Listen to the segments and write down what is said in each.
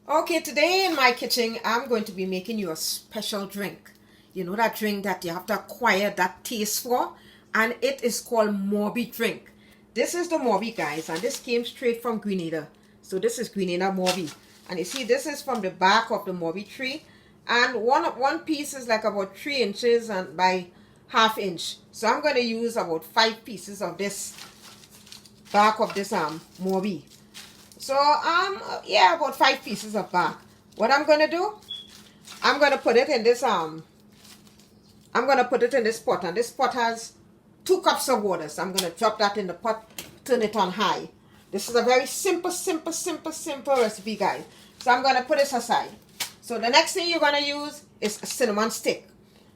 Okay, today in my kitchen, I'm going to be making you a special drink. You know that drink that you have to acquire that taste for? And it is called Mauby drink. This is the Mauby, guys, and this came straight from Grenada. So this is Grenada Mauby. And you see, this is from the bark of the Mauby tree. And one piece is like about 3 inches and by ½ inch. So I'm going to use about 5 pieces of this bark of this Mauby. So yeah, about 5 pieces of bark. What I'm gonna do, I'm gonna put it in this pot, and this pot has 2 cups of water. So I'm gonna drop that in the pot, turn it on high. This is a very simple recipe, guys. So I'm gonna put this aside. So the next thing you're gonna use is a cinnamon stick,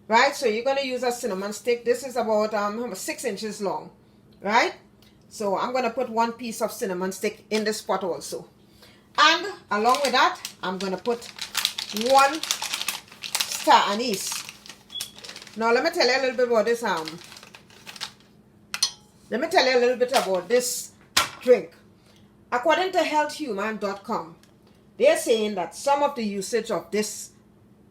right? So you're gonna use a cinnamon stick. This is about 6 inches long, right? So I'm going to put 1 piece of cinnamon stick in this pot also. And along with that, I'm going to put 1 star anise. Now let me tell you a little bit about this. Let me tell you a little bit about this drink. According to healthhuman.com, they're saying that some of the usage of this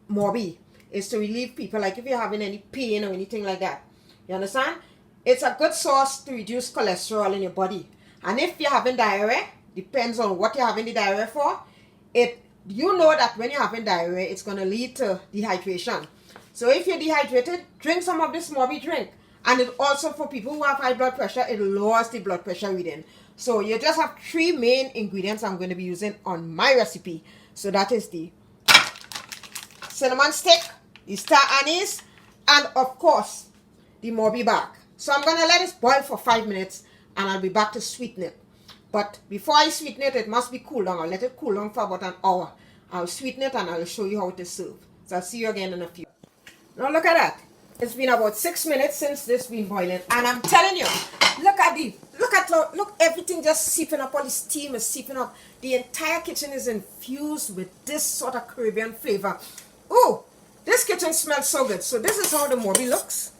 Mauby is to relieve people, like if you're having any pain or anything like that. You understand? It's a good source to reduce cholesterol in your body. And if you're having diarrhea, depends on what you're having the diarrhea for. You know that when you're having diarrhea, it's going to lead to dehydration. So if you're dehydrated, drink some of this Mauby drink. And it also, for people who have high blood pressure, it lowers the blood pressure reading. So you just have 3 main ingredients I'm going to be using on my recipe. So that is the cinnamon stick, the star anise, and of course, the Mauby bark. So I'm going to let it boil for 5 minutes and I'll be back to sweeten it. But before I sweeten it, it must be cool down. I'll let it cool down for about an hour. I'll sweeten it and I'll show you how it is served. So I'll see you again in a few. Now look at that. It's been about 6 minutes since this been boiling. And I'm telling you, look, everything just seeping up. All the steam is seeping up. The entire kitchen is infused with this sort of Caribbean flavor. Oh, this kitchen smells so good. So this is how the Mauby looks.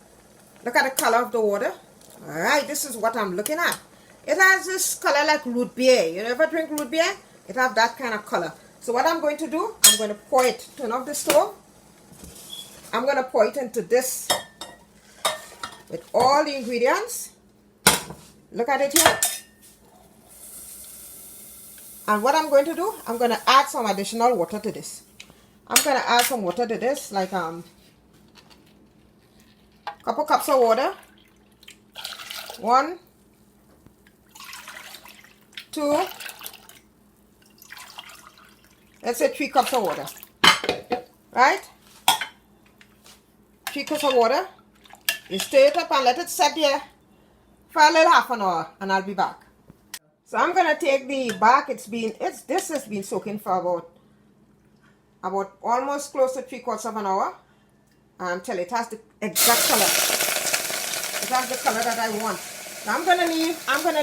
Look at the color of the water. Alright, this is what I'm looking at. It has this color like root beer. You ever drink root beer? It has that kind of color. So what I'm going to do, I'm going to pour it. Turn off the stove. I'm going to pour it into this with all the ingredients. Look at it here. And what I'm going to do, I'm going to add some additional water to this. I'm going to add some water to this, like couple cups of water. 1, 2, let's say 3 cups of water. Right? 3 cups of water. You stir it up and let it set there for a little ½ an hour, and I'll be back. So I'm gonna take the bark. This has been soaking for about almost close to 3/4 of an hour until it has the exact color. It has the color that I want. Now I'm gonna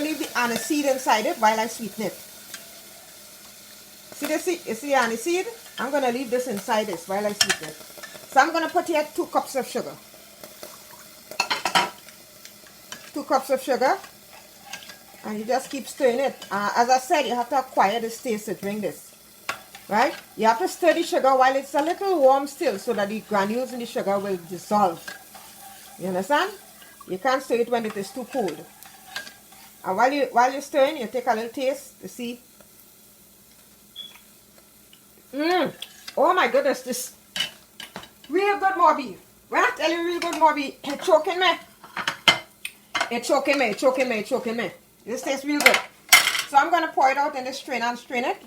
leave the anise seed inside it while I sweeten it. See this? You see the anise seed? I'm gonna leave this inside this while I sweeten it. So I'm gonna put here 2 cups of sugar. 2 cups of sugar, and you just keep stirring it. As I said, you have to acquire this taste to drink this. Right? You have to stir the sugar while it's a little warm still, so that the granules in the sugar will dissolve. You understand? You can't stir it when it is too cold. And while you're stirring, you take a little taste to see. Oh my goodness, this real good Mauby. When I tell you real good Mauby, it's choking me. It's choking me. This tastes real good. So I'm going to pour it out in this strainer and strain it.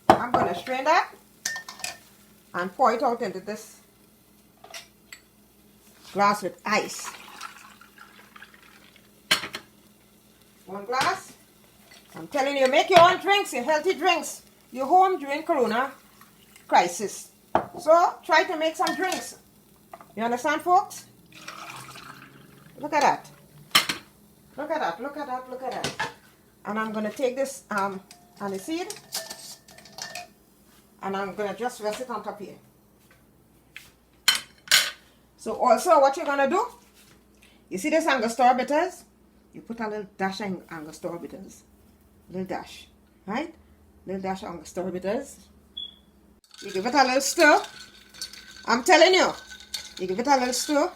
I'm going to strain that and pour it out into this glass with ice. 1 glass. I'm telling you, make your own drinks, your healthy drinks. Your home during Corona crisis. So try to make some drinks. You understand, folks? Look at that. Look at that. And I'm going to take this anise seed. And I'm going to just rest it on top here. So also what you're going to do, you see this Angostura bitters? you put a little dash of Angostura bitters. Little dash, right? Little dash of Angostura bitters. You give it a little stir. I'm telling you, you give it a little stir.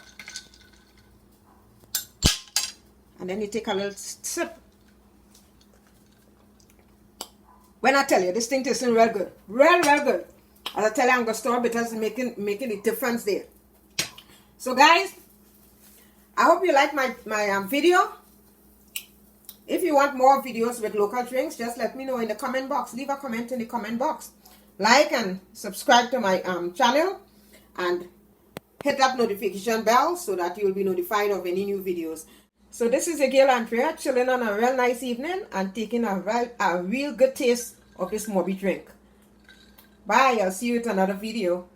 And then you take a little sip. When I tell you, this thing tastes real good. Real good. As I tell you, Angostura bitters making a difference there. So guys, I hope you like my video. If you want more videos with local drinks, just let me know in the comment box. Leave a comment in the comment box. Like and subscribe to my channel. And hit that notification bell so that you'll be notified of any new videos. So this is your girl Andrea chilling on a real nice evening and taking a real good taste of this Mauby drink. Bye. I'll see you with another video.